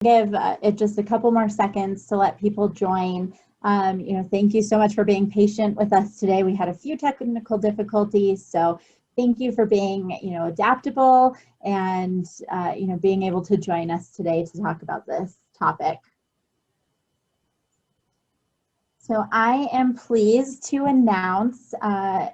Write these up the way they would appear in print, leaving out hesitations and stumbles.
Give it just a couple more seconds to let people join. Thank you so much for being patient with us today. We had a few technical difficulties, so thank you for being, adaptable and, being able to join us today to talk about this topic. So I am pleased to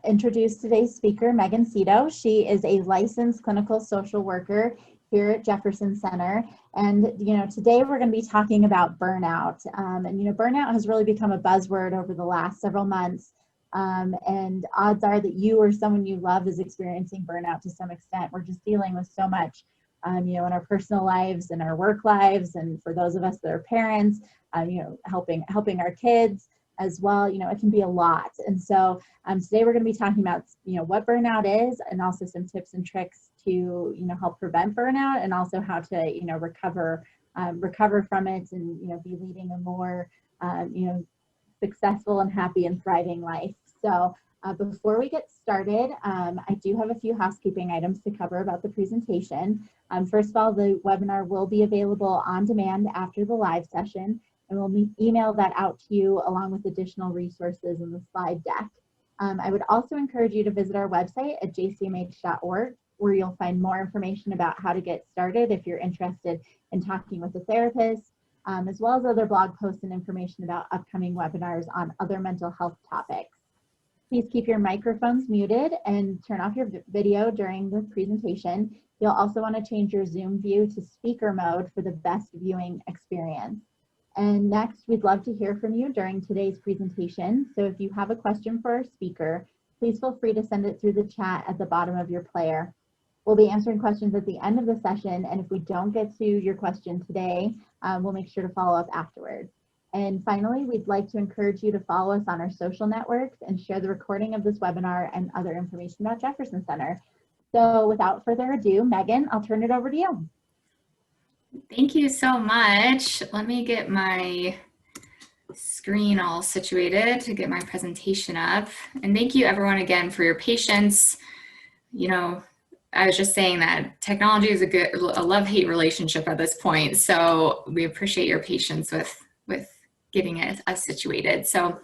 introduce today's speaker, Megan Cito. She is a licensed clinical social worker here at Jefferson Center. And, today we're going to be talking about burnout. Burnout has really become a buzzword over the last several months. And odds are that you or someone you love is experiencing burnout to some extent. We're just dealing with so much, in our personal lives and our work lives. And for those of us that are parents, helping our kids as well, it can be a lot. And so today we're going to be talking about, what burnout is, and also some tips and tricks to, help prevent burnout, and also how to, recover from it and, be leading a more, successful and happy and thriving life. So before we get started, I do have a few housekeeping items to cover about the presentation. First of all, the webinar will be available on demand after the live session, and we'll email that out to you along with additional resources in the slide deck. I would also encourage you to visit our website at jcmh.org, where you'll find more information about how to get started if you're interested in talking with a therapist, as well as other blog posts and information about upcoming webinars on other mental health topics. Please keep your microphones muted and turn off your video during the presentation. You'll also want to change your Zoom view to speaker mode for the best viewing experience. And next, we'd love to hear from you during today's presentation. So if you have a question for our speaker, please feel free to send it through the chat at the bottom of your player. We'll be answering questions at the end of the session, and if we don't get to your question today, we'll make sure to follow up afterwards. And finally, we'd like to encourage you to follow us on our social networks and share the recording of this webinar and other information about Jefferson Center. So without further ado, Megan, I'll turn it over to you. Thank you so much. Let me get my screen all situated to get my presentation up. And thank you everyone again for your patience. I was just saying that technology is a love-hate relationship at this point. So we appreciate your patience with getting us situated. So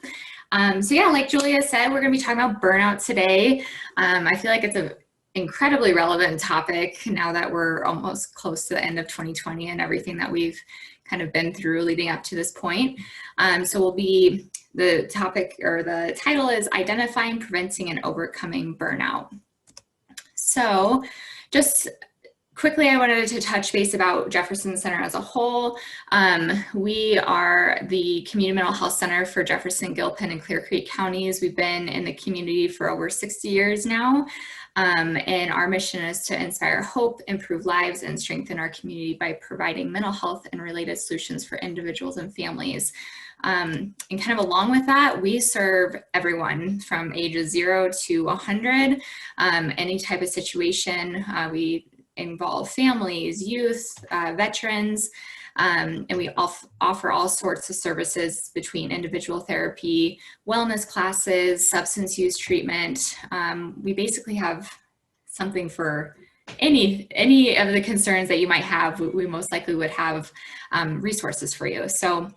yeah, like Julia said, we're gonna be talking about burnout today. I feel like it's an incredibly relevant topic now that we're almost close to the end of 2020 and everything that we've kind of been through leading up to this point. So the topic or the title is Identifying, Preventing, and Overcoming Burnout. So just quickly, I wanted to touch base about Jefferson Center as a whole. We are the community mental health center for Jefferson, Gilpin, and Clear Creek counties. We've been in the community for over 60 years now. And our mission is to inspire hope, improve lives, and strengthen our community by providing mental health and related solutions for individuals and families. And kind of along with that, we serve everyone from ages 0 to 100, any type of situation. We involve families, youth, veterans, and we offer all sorts of services between individual therapy, wellness classes, substance use treatment. We basically have something for any of the concerns that you might have. We most likely would have resources for you. So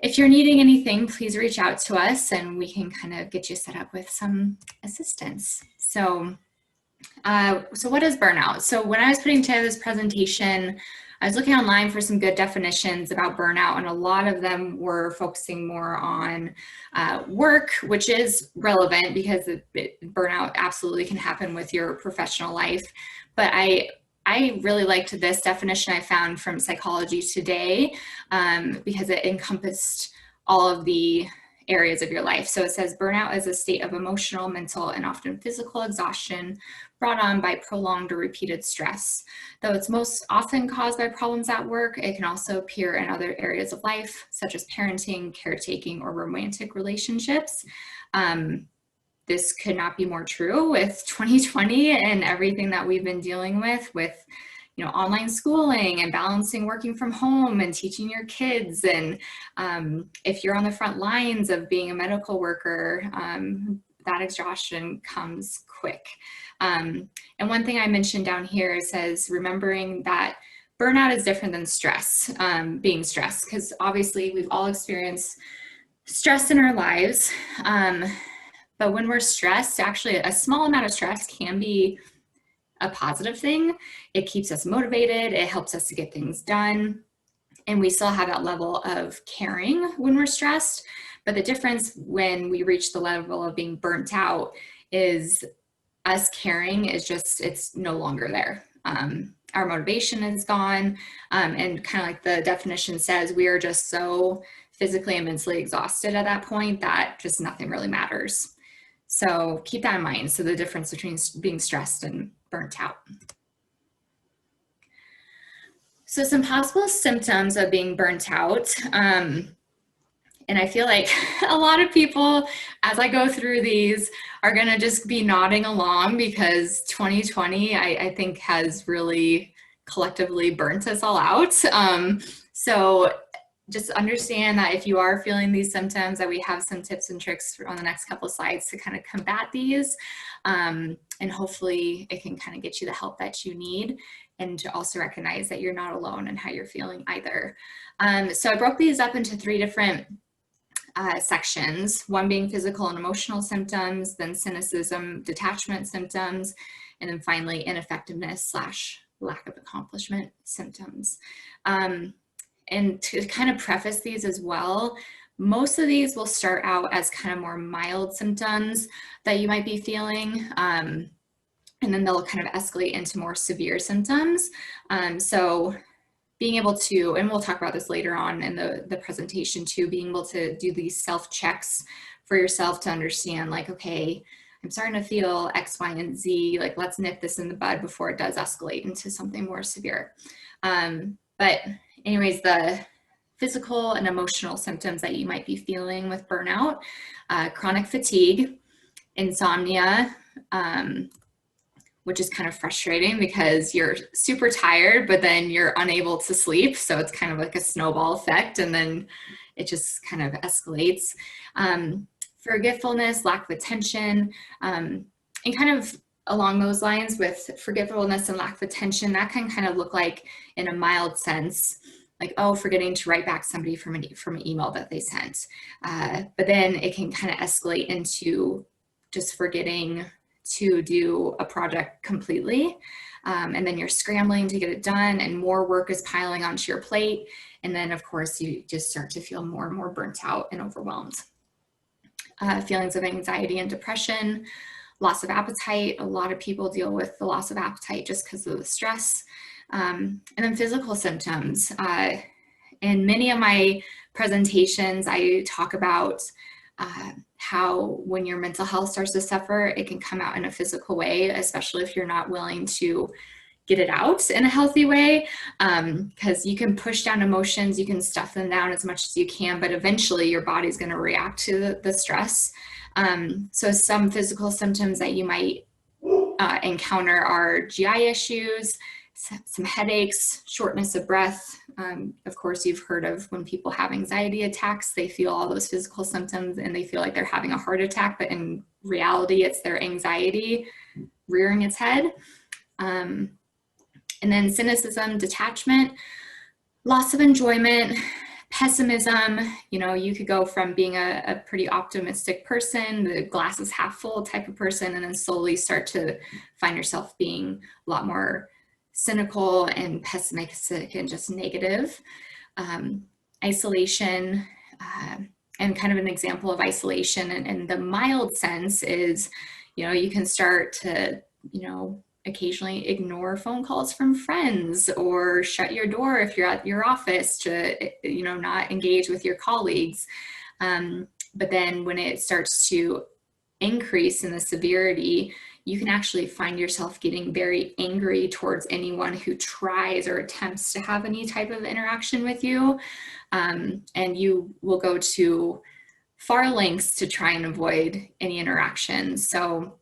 if you're needing anything, please reach out to us and we can kind of get you set up with some assistance. So what is burnout? So when I was putting together this presentation, I was looking online for some good definitions about burnout, and a lot of them were focusing more on work, which is relevant because burnout absolutely can happen with your professional life. But I really liked this definition I found from Psychology Today because it encompassed all of the areas of your life. So it says burnout is a state of emotional, mental, and often physical exhaustion brought on by prolonged or repeated stress. Though it's most often caused by problems at work, it can also appear in other areas of life, such as parenting, caretaking, or romantic relationships. This could not be more true with 2020 and everything that we've been dealing with online schooling and balancing working from home and teaching your kids. And if you're on the front lines of being a medical worker, that exhaustion comes quick. And one thing I mentioned down here says, remembering that burnout is different than stress, being stressed, because obviously we've all experienced stress in our lives. But when we're stressed, actually a small amount of stress can be a positive thing. It keeps us motivated. It helps us to get things done. And we still have that level of caring when we're stressed. But the difference when we reach the level of being burnt out is us caring is just, it's no longer there. Our motivation is gone. And kind of like the definition says, we are just so physically and mentally exhausted at that point that just nothing really matters. So keep that in mind. So the difference between being stressed and burnt out. So some possible symptoms of being burnt out. And I feel like a lot of people, as I go through these, are gonna just be nodding along, because 2020, I think, has really collectively burnt us all out. So just understand that if you are feeling these symptoms, that we have some tips and tricks on the next couple of slides to kind of combat these. And hopefully it can kind of get you the help that you need, and to also recognize that you're not alone in how you're feeling either. So I broke these up into 3 different sections, one being physical and emotional symptoms, then cynicism, detachment symptoms, and then finally ineffectiveness / lack of accomplishment symptoms. And to kind of preface these as well, most of these will start out as kind of more mild symptoms that you might be feeling, and then they'll kind of escalate into more severe symptoms. So being able to, and we'll talk about this later on in the presentation too, being able to do these self-checks for yourself to understand, like, okay, I'm starting to feel X, Y, and Z, like, let's nip this in the bud before it does escalate into something more severe. But anyways, the physical and emotional symptoms that you might be feeling with burnout, chronic fatigue, insomnia, which is kind of frustrating because you're super tired, but then you're unable to sleep. So it's kind of like a snowball effect, and then it just kind of escalates. Forgetfulness, lack of attention, and kind of along those lines with forgetfulness and lack of attention, that can kind of look like, in a mild sense, like, oh, forgetting to write back somebody from an email that they sent. But then it can kind of escalate into just forgetting to do a project completely. And then you're scrambling to get it done, and more work is piling onto your plate. And then of course you just start to feel more and more burnt out and overwhelmed. Feelings of anxiety and depression, loss of appetite. A lot of people deal with the loss of appetite just because of the stress. And then physical symptoms. In many of my presentations, I talk about how when your mental health starts to suffer, it can come out in a physical way, especially if you're not willing to get it out in a healthy way, because you can push down emotions, you can stuff them down as much as you can, but eventually your body's going to react to the stress. So some physical symptoms that you might encounter are GI issues, some headaches, shortness of breath. Of course, you've heard of when people have anxiety attacks, they feel all those physical symptoms and they feel like they're having a heart attack, but in reality, it's their anxiety rearing its head. And then cynicism, detachment, loss of enjoyment, pessimism. You know, you could go from being a pretty optimistic person, the glass is half full type of person, and then slowly start to find yourself being a lot more cynical and pessimistic and just negative. Isolation, and kind of an example of isolation in the mild sense is, you know, you can start to, you know, occasionally ignore phone calls from friends, or shut your door if you're at your office to, you know, not engage with your colleagues. But then when it starts to increase in the severity, you can actually find yourself getting very angry towards anyone who tries or attempts to have any type of interaction with you. And you will go to far lengths to try and avoid any interaction. So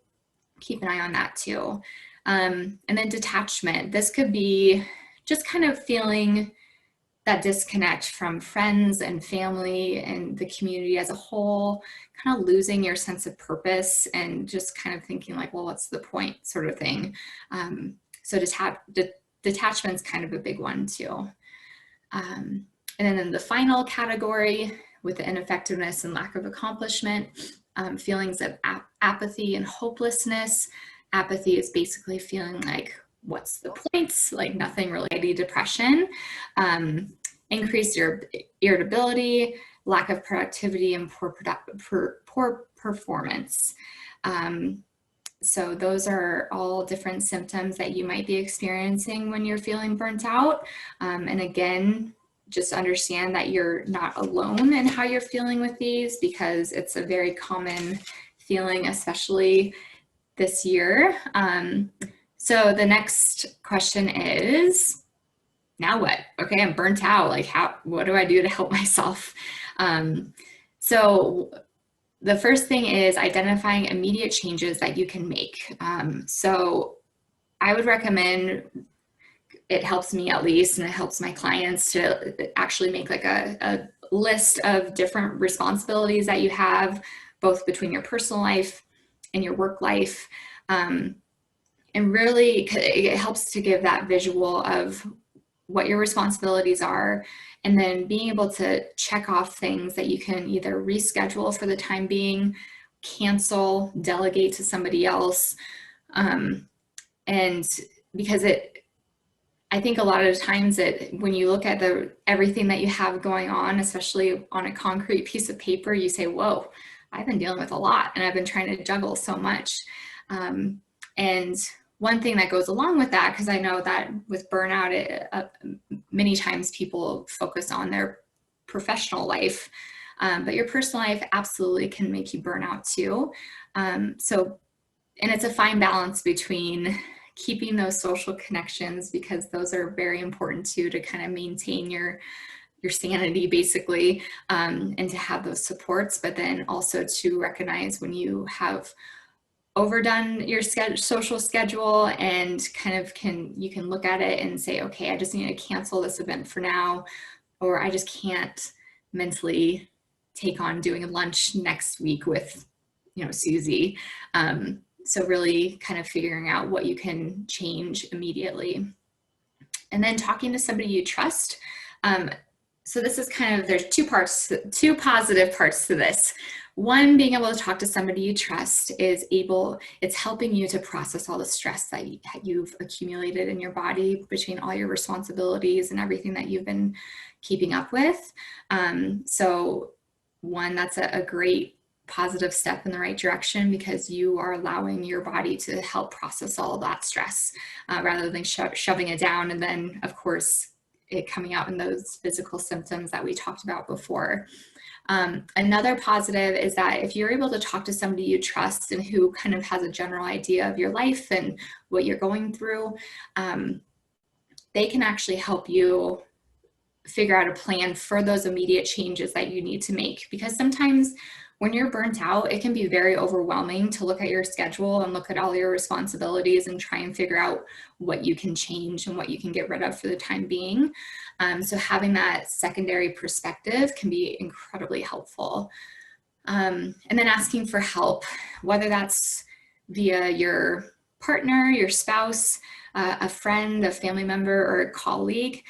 keep an eye on that too. And then detachment. This could be just kind of feeling that disconnect from friends and family and the community as a whole, kind of losing your sense of purpose and just kind of thinking like, well, what's the point, sort of thing. So detachment's kind of a big one too. And then in the final category, with the ineffectiveness and lack of accomplishment, feelings of apathy and hopelessness. Apathy is basically feeling like, what's the point? Like nothing really. Depression, increased irritability, lack of productivity, and poor performance. So those are all different symptoms that you might be experiencing when you're feeling burnt out. And again, just understand that you're not alone in how you're feeling with these, because it's a very common feeling, especially this year. So the next question is, now what? Okay, I'm burnt out. Like, what do I do to help myself? So the first thing is identifying immediate changes that you can make. So I would recommend, it helps me at least, and it helps my clients to actually make like a list of different responsibilities that you have, both between your personal life and your work life. And really, it helps to give that visual of what your responsibilities are, and then being able to check off things that you can either reschedule for the time being, cancel, delegate to somebody else. And because I think a lot of times that when you look at everything that you have going on, especially on a concrete piece of paper, you say, whoa, I've been dealing with a lot and I've been trying to juggle so much. And one thing that goes along with that, because I know that with burnout, many times people focus on their professional life, but your personal life absolutely can make you burn out too. And it's a fine balance between keeping those social connections, because those are very important too, to kind of maintain your sanity basically, and to have those supports, but then also to recognize when you have overdone your social schedule, and kind of you can look at it and say, okay, I just need to cancel this event for now, or I just can't mentally take on doing lunch next week with, Susie. So really kind of figuring out what you can change immediately. And then talking to somebody you trust. So this is kind of, there's two positive parts to this. One, being able to talk to somebody you trust it's helping you to process all the stress that you've accumulated in your body between all your responsibilities and everything that you've been keeping up with. So one, that's a great positive step in the right direction, because you are allowing your body to help process all of that stress, rather than shoving it down, and then of course it coming out in those physical symptoms that we talked about before. Another positive is that if you're able to talk to somebody you trust and who kind of has a general idea of your life and what you're going through, they can actually help you figure out a plan for those immediate changes that you need to make. Because sometimes when you're burnt out, it can be very overwhelming to look at your schedule and look at all your responsibilities and try and figure out what you can change and what you can get rid of for the time being. So having that secondary perspective can be incredibly helpful. And then asking for help, whether that's via your partner, your spouse, a friend, a family member, or a colleague.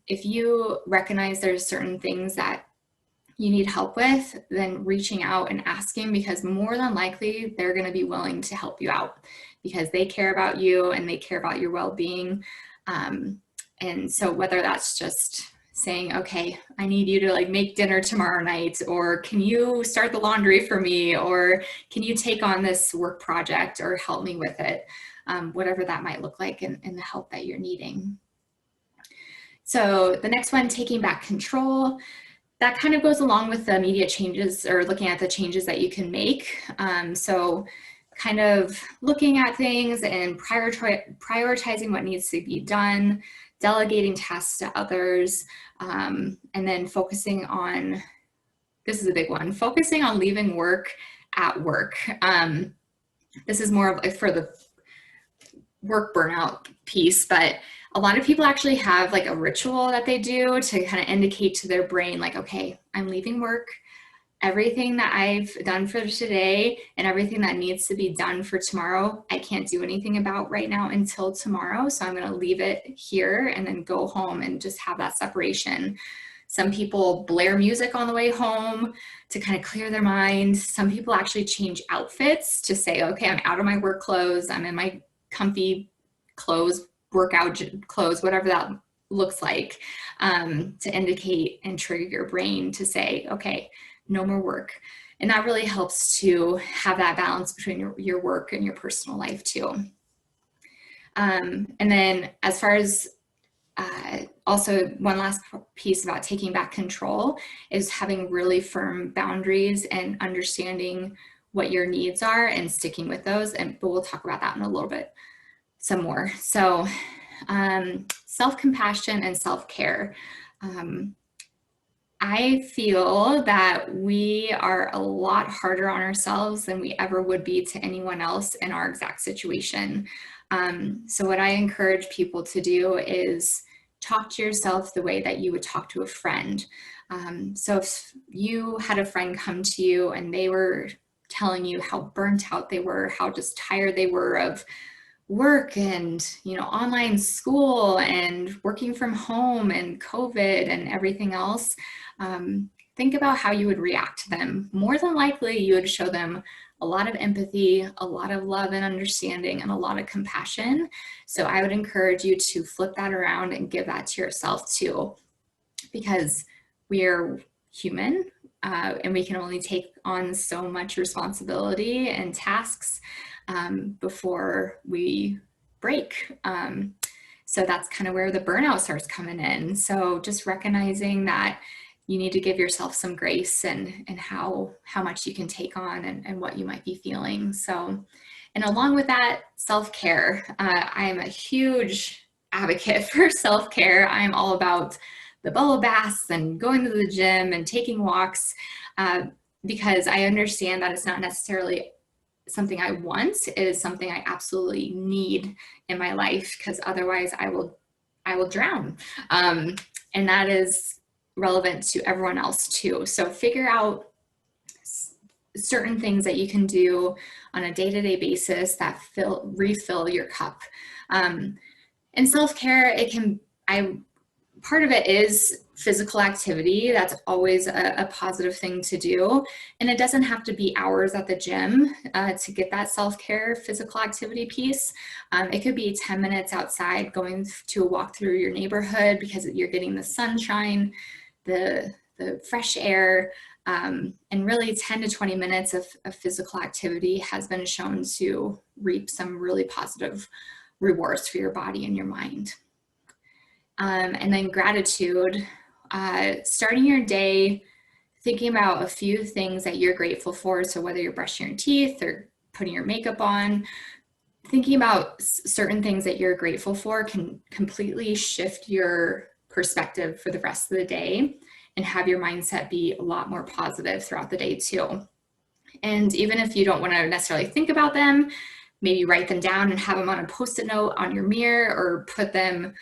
If you recognize there's certain things that you need help with, then reaching out and asking, because more than likely they're going to be willing to help you out, because they care about you and they care about your well-being. And so whether that's just saying, okay, I need you to like make dinner tomorrow night, or can you start the laundry for me, or can you take on this work project or help me with it, whatever that might look like, and the help that you're needing. So the next one, taking back control. That kind of goes along with the immediate changes, or looking at the changes that you can make. So kind of looking at things and prioritizing what needs to be done, delegating tasks to others, and then focusing on, this is a big one, focusing on leaving work at work. This is more of for the work burnout piece, but a lot of people actually have like a ritual that they do to kind of indicate to their brain, like, okay, I'm leaving work everything that I've done for today and everything that needs to be done for tomorrow, I can't do anything about right now until tomorrow. So I'm going to leave it here and then go home and just have that separation. Some people blare music on the way home to kind of clear their mind. Some people actually change outfits to say, okay, I'm out of my work clothes. I'm in my comfy clothes, workout clothes, whatever that looks like, to indicate and trigger your brain to say, okay, no more work. And that really helps to have that balance between your work and your personal life too. And then as far as also one last piece about taking back control is having really firm boundaries and understanding what your needs are and sticking with those. But we'll talk about that in a little bit some more. So self-compassion and self-care. I feel that we are a lot harder on ourselves than we ever would be to anyone else in our exact situation. So what I encourage people to do is talk to yourself the way that you would talk to a friend. So if you had a friend come to you and they were telling you how burnt out they were, how just tired they were of work and, you know, online school and working from home and COVID and everything else, think about how you would react to them. More than likely, you would show them a lot of empathy, a lot of love and understanding, and a lot of compassion. So I would encourage you to flip that around and give that to yourself too, because we are human and we can only take on so much responsibility and tasks before we break. So that's kind of where the burnout starts coming in. So just recognizing that you need to give yourself some grace and how much you can take on and what you might be feeling. So, and along with that, self-care. I am a huge advocate for self-care. I'm all about the bubble baths and going to the gym and taking walks because I understand that it's not necessarily something I want. It is something I absolutely need in my life, because otherwise I will drown. And that is relevant to everyone else too. So figure out certain things that you can do on a day-to-day basis that refill your cup. And self-care, part of it is physical activity. That's always a positive thing to do. And it doesn't have to be hours at the gym to get that self-care physical activity piece. It could be 10 minutes outside going to a walk through your neighborhood because you're getting the sunshine, the fresh air, and really 10 to 20 minutes of physical activity has been shown to reap some really positive rewards for your body and your mind. And then gratitude, starting your day thinking about a few things that you're grateful for. So whether you're brushing your teeth or putting your makeup on, thinking about certain things that you're grateful for can completely shift your perspective for the rest of the day and have your mindset be a lot more positive throughout the day too. And even if you don't want to necessarily think about them, maybe write them down and have them on a Post-it note on your mirror, or put them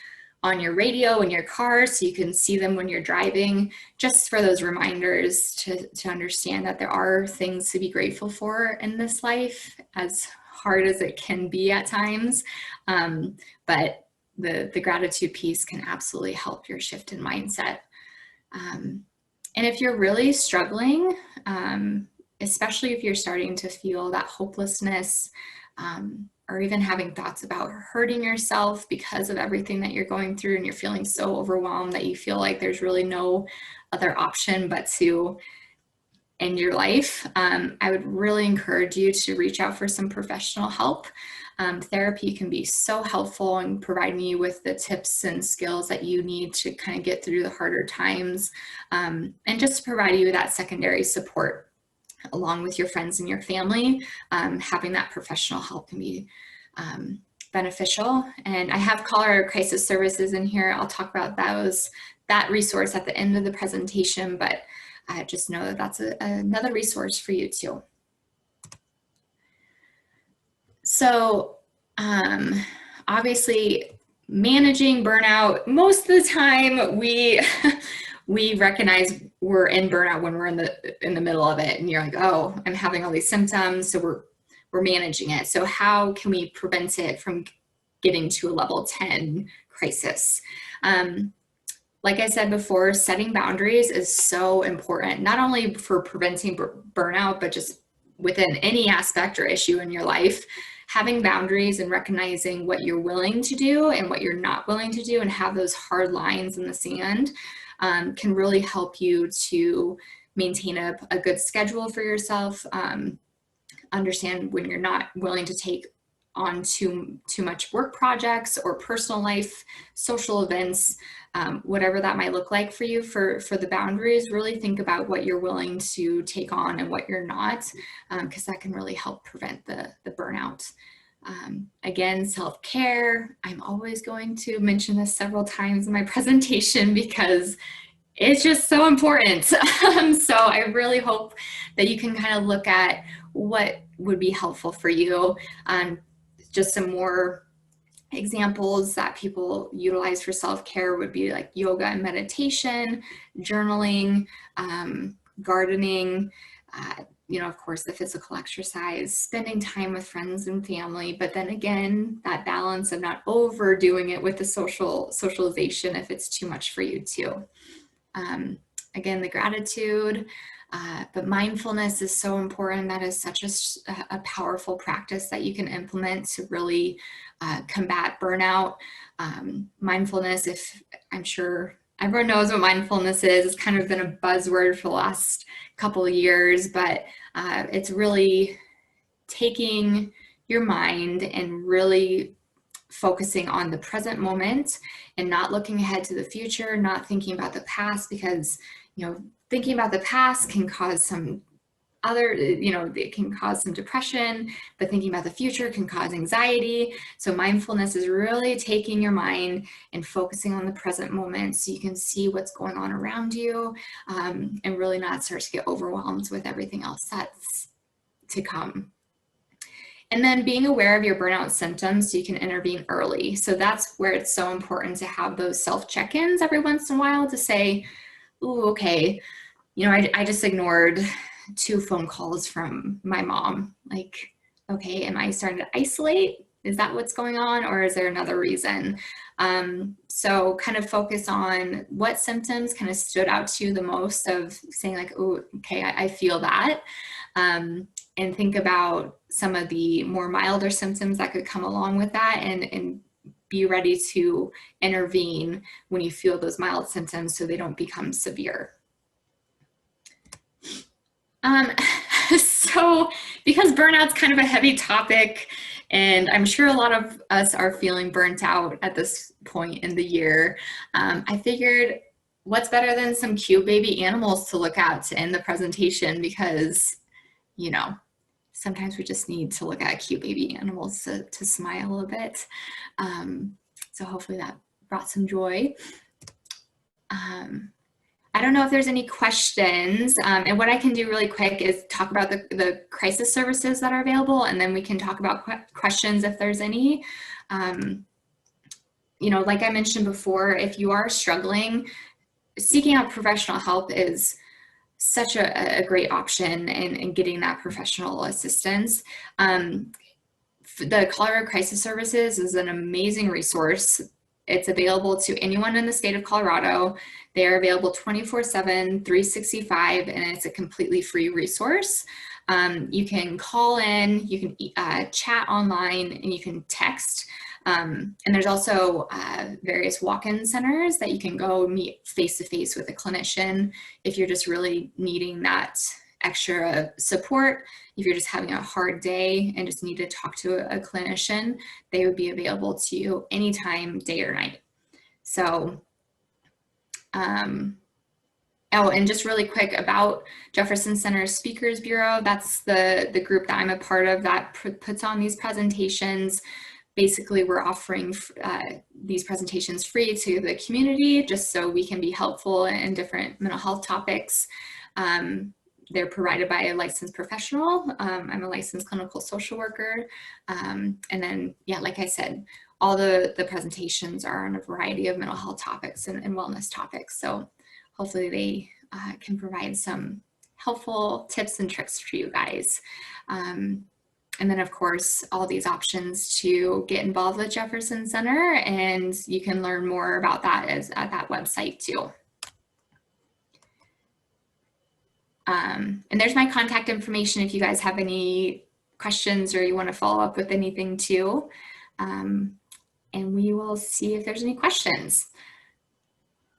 on your radio in your car so you can see them when you're driving, just for those reminders to understand that there are things to be grateful for in this life, as hard as it can be at times. But the gratitude piece can absolutely help your shift in mindset. And if you're really struggling, especially if you're starting to feel that hopelessness, or even having thoughts about hurting yourself because of everything that you're going through, and you're feeling so overwhelmed that you feel like there's really no other option but to end your life, I would really encourage you to reach out for some professional help. Therapy can be so helpful in providing you with the tips and skills that you need to kind of get through the harder times, and just to provide you with that secondary support along with your friends and your family. Having that professional help can be beneficial. And I have caller crisis services in here. I'll talk about that resource at the end of the presentation, but just know that that's another resource for you too. So obviously managing burnout, most of the time we we recognize we're in burnout when we're in the middle of it, and you're like, oh, I'm having all these symptoms, so we're managing it. So how can we prevent it from getting to a level 10 crisis? Like I said before, setting boundaries is so important, not only for preventing burnout, but just within any aspect or issue in your life. Having boundaries and recognizing what you're willing to do and what you're not willing to do, and have those hard lines in the sand, can really help you to maintain a good schedule for yourself, understand when you're not willing to take on too much work projects or personal life, social events, whatever that might look like for you. For the boundaries, really think about what you're willing to take on and what you're not, because that can really help prevent the burnout. Again, self-care. I'm always going to mention this several times in my presentation because it's just so important. So I really hope that you can kind of look at what would be helpful for you. Just some more examples that people utilize for self-care would be like yoga and meditation, journaling, gardening, of course, the physical exercise, spending time with friends and family, but then again, that balance of not overdoing it with the socialization if it's too much for you too. Again, the gratitude, but mindfulness is so important. That is such a powerful practice that you can implement to really combat burnout. Mindfulness, I'm sure everyone knows what mindfulness is. It's kind of been a buzzword for the last couple of years, but it's really taking your mind and really focusing on the present moment and not looking ahead to the future, not thinking about the past, because thinking about the past can cause some it can cause some depression, but thinking about the future can cause anxiety. So mindfulness is really taking your mind and focusing on the present moment so you can see what's going on around you, and really not start to get overwhelmed with everything else that's to come. And then being aware of your burnout symptoms so you can intervene early. So that's where it's so important to have those self-check-ins every once in a while to say, ooh, okay, I just ignored 2 phone calls from my mom. Like, okay, am I starting to isolate? Is that what's going on? Or is there another reason? So kind of focus on what symptoms kind of stood out to you the most, of saying like, oh, okay, I feel that. And think about some of the more milder symptoms that could come along with that, and be ready to intervene when you feel those mild symptoms so they don't become severe. So because burnout's kind of a heavy topic, and I'm sure a lot of us are feeling burnt out at this point in the year, I figured what's better than some cute baby animals to look at to end the presentation, because sometimes we just need to look at cute baby animals to smile a bit. So hopefully that brought some joy. I don't know if there's any questions, and what I can do really quick is talk about the crisis services that are available, and then we can talk about questions if there's any. Like I mentioned before, if you are struggling, seeking out professional help is such a great option in getting that professional assistance. The Colorado Crisis Services is an amazing resource. It's available to anyone in the state of Colorado. They are available 24/7, 365, and it's a completely free resource. You can call in, you can chat online, and you can text. And there's also various walk-in centers that you can go meet face-to-face with a clinician if you're just really needing that extra support. If you're just having a hard day and just need to talk to a clinician, they would be available to you anytime, day or night. So, oh, and just really quick about Jefferson Center Speakers Bureau, that's the group that I'm a part of that puts on these presentations. Basically, we're offering these presentations free to the community just so we can be helpful in different mental health topics. They're provided by a licensed professional. I'm a licensed clinical social worker. And then, yeah, like I said, all the presentations are on a variety of mental health topics and wellness topics. So hopefully they can provide some helpful tips and tricks for you guys. And then, of course, all these options to get involved with Jefferson Center, and you can learn more about that at that website too. And there's my contact information if you guys have any questions or you want to follow up with anything too. And we will see if there's any questions.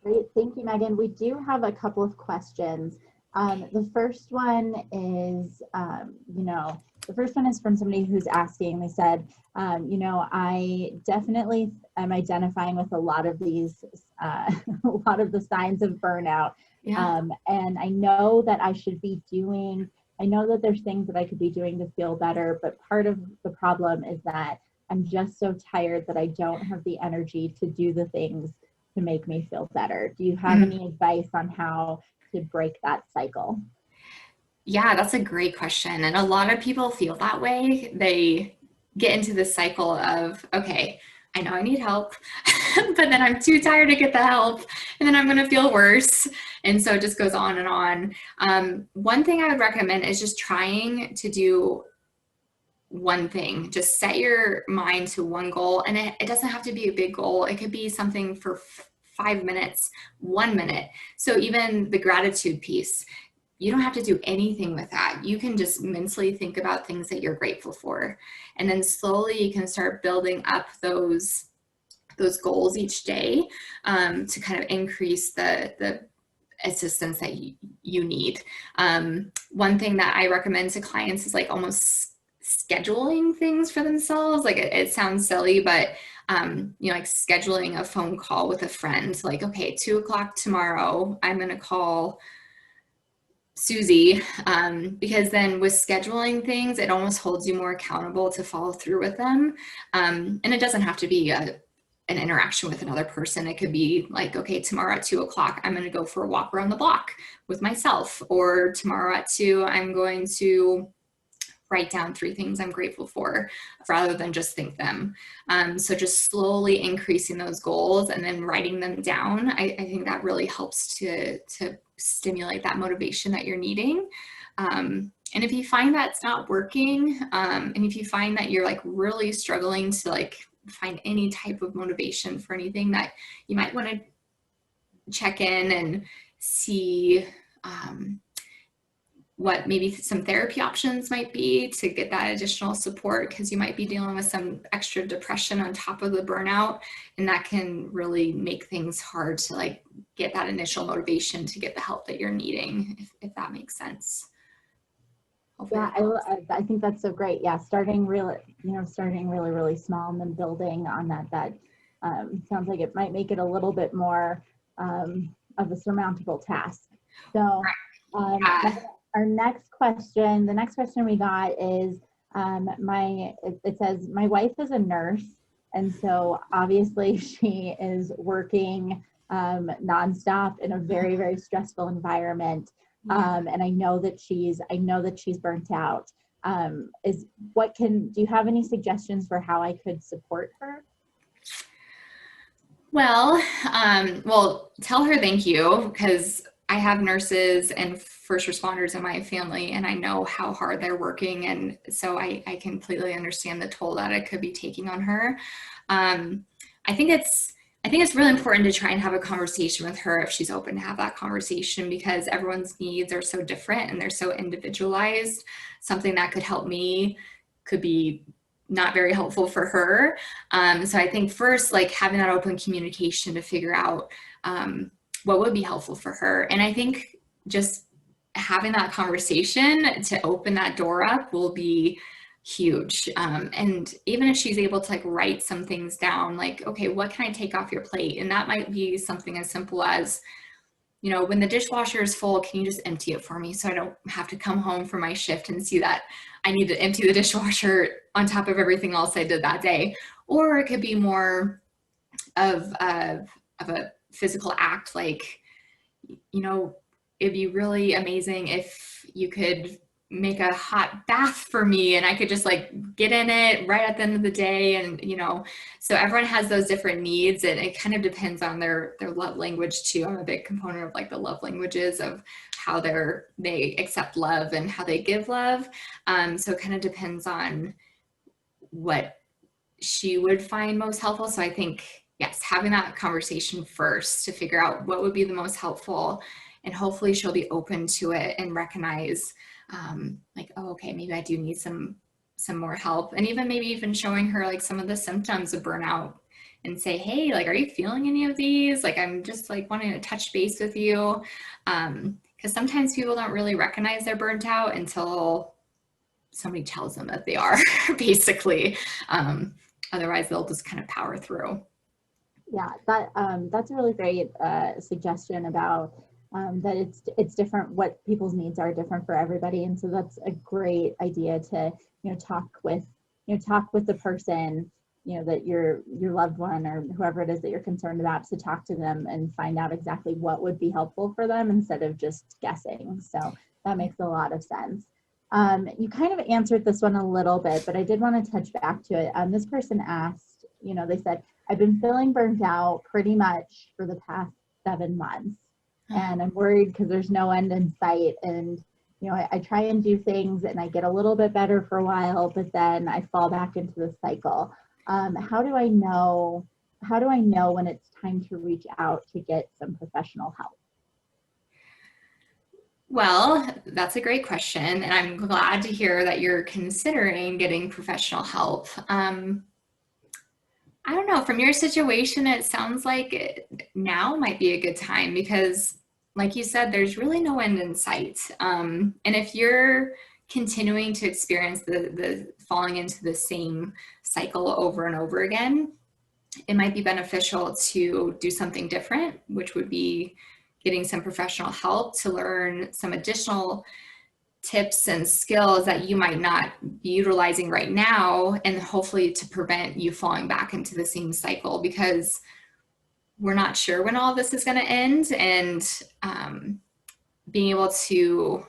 Great, thank you, Megan. We do have a couple of questions. The first one is, the first one is from somebody who's asking. They said, I definitely am identifying with a lot of these, a lot of the signs of burnout. Yeah. And I know that I should be doing, I know that there's things that I could be doing to feel better, but part of the problem is that I'm just so tired that I don't have the energy to do the things to make me feel better. Do you have any advice on how to break that cycle? Yeah, that's a great question. And a lot of people feel that way. They get into this cycle of, okay, I know I need help, but then I'm too tired to get the help, and then I'm going to feel worse. And so it just goes on and on. One thing I would recommend is just trying to do one thing. Just set your mind to one goal, and it doesn't have to be a big goal. It could be something for 5 minutes, 1 minute. So even the gratitude piece, you don't have to do anything with that. You can just mentally think about things that you're grateful for. And then slowly you can start building up those goals each day to kind of increase the assistance that you need. One thing that I recommend to clients is like almost scheduling things for themselves. Like it sounds silly, but like scheduling a phone call with a friend, like, okay, 2 o'clock tomorrow, I'm going to call Susie, because then with scheduling things, it almost holds you more accountable to follow through with them. And it doesn't have to be an interaction with another person. It could be like, okay, tomorrow at 2 o'clock, I'm going to go for a walk around the block with myself, or tomorrow at 2, I'm going to write down 3 things I'm grateful for, rather than just think them. So just slowly increasing those goals and then writing them down. I think that really helps to stimulate that motivation that you're needing. And if you find that's not working, and if you find that you're like really struggling to like find any type of motivation for anything, that you might want to check in and see what maybe some therapy options might be to get that additional support, because you might be dealing with some extra depression on top of the burnout, and that can really make things hard to like get that initial motivation to get the help that you're needing, if that makes sense. Hopefully I think that's so great. Yeah, starting really small and then building on that. Sounds like it might make it a little bit more of a surmountable task. So our next question, the next question we got is, it says, my wife is a nurse, and so obviously she is working nonstop in a very, very stressful environment. And I know that she's burnt out. Do you have any suggestions for how I could support her? Well, tell her thank you, because I have nurses and first responders in my family, and I know how hard they're working. And so I completely understand the toll that it could be taking on her. I think it's really important to try and have a conversation with her if she's open to have that conversation, because everyone's needs are so different and they're so individualized. Something that could help me could be not very helpful for her. So I think first, like having that open communication to figure out what would be helpful for her. And I think just having that conversation to open that door up will be huge. And even if she's able to like write some things down, like, okay, what can I take off your plate? And that might be something as simple as, when the dishwasher is full, can you just empty it for me so I don't have to come home from my shift and see that I need to empty the dishwasher on top of everything else I did that day. Or it could be more of a physical act, like, it'd be really amazing if you could make a hot bath for me and I could just like get in it right at the end of the day. And, you know, so everyone has those different needs, and it kind of depends on their love language too. I'm a big component of like the love languages of how they accept love and how they give love. So it kind of depends on what she would find most helpful. So I think, yes, having that conversation first to figure out what would be the most helpful, and hopefully she'll be open to it and recognize like, oh, okay, maybe I do need some more help. And even maybe even showing her like some of the symptoms of burnout and say, hey, like, are you feeling any of these? Like, I'm just like wanting to touch base with you. Because sometimes people don't really recognize they're burnt out until somebody tells them that they are, basically. Otherwise, they'll just kind of power through. Yeah, that's a really great suggestion about that it's different. What people's needs are different for everybody, and so that's a great idea to talk with the person, that your loved one or whoever it is that you're concerned about, to talk to them and find out exactly what would be helpful for them instead of just guessing. So that makes a lot of sense. You kind of answered this one a little bit, but I did want to touch back to it. This person asked, they said, I've been feeling burnt out pretty much for the past 7 months, and I'm worried because there's no end in sight. And, I try and do things and I get a little bit better for a while, but then I fall back into the cycle. How do I know when it's time to reach out to get some professional help? Well, that's a great question, and I'm glad to hear that you're considering getting professional help. I don't know, from your situation, it sounds like now might be a good time because, like you said, there's really no end in sight. And if you're continuing to experience the falling into the same cycle over and over again, it might be beneficial to do something different, which would be getting some professional help to learn some additional tips and skills that you might not be utilizing right now, and hopefully to prevent you falling back into the same cycle, because we're not sure when all this is going to end, and being able to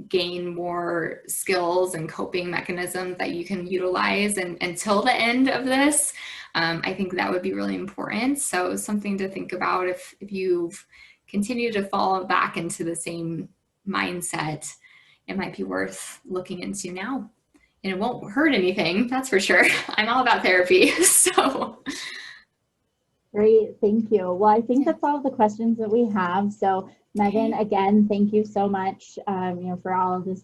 gain more skills and coping mechanisms that you can utilize until the end of this, I think that would be really important. So something to think about if you've continued to fall back into the same mindset, it might be worth looking into now. And it won't hurt anything, that's for sure. I'm all about therapy, so. Great, thank you. Well, I think that's all the questions that we have. So Megan, again, thank you so much for all of this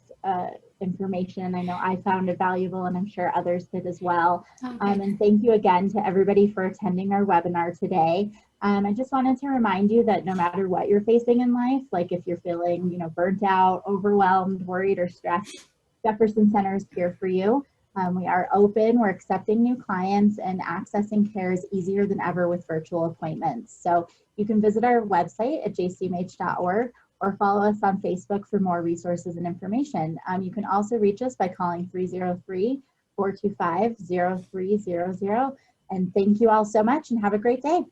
information. I know I found it valuable, and I'm sure others did as well. And thank you again to everybody for attending our webinar today. I just wanted to remind you that no matter what you're facing in life, like if you're feeling, burnt out, overwhelmed, worried, or stressed, Jefferson Center is here for you. We are open, we're accepting new clients, and accessing care is easier than ever with virtual appointments. So you can visit our website at jcmh.org or follow us on Facebook for more resources and information. You can also reach us by calling 303-425-0300. And thank you all so much, and have a great day.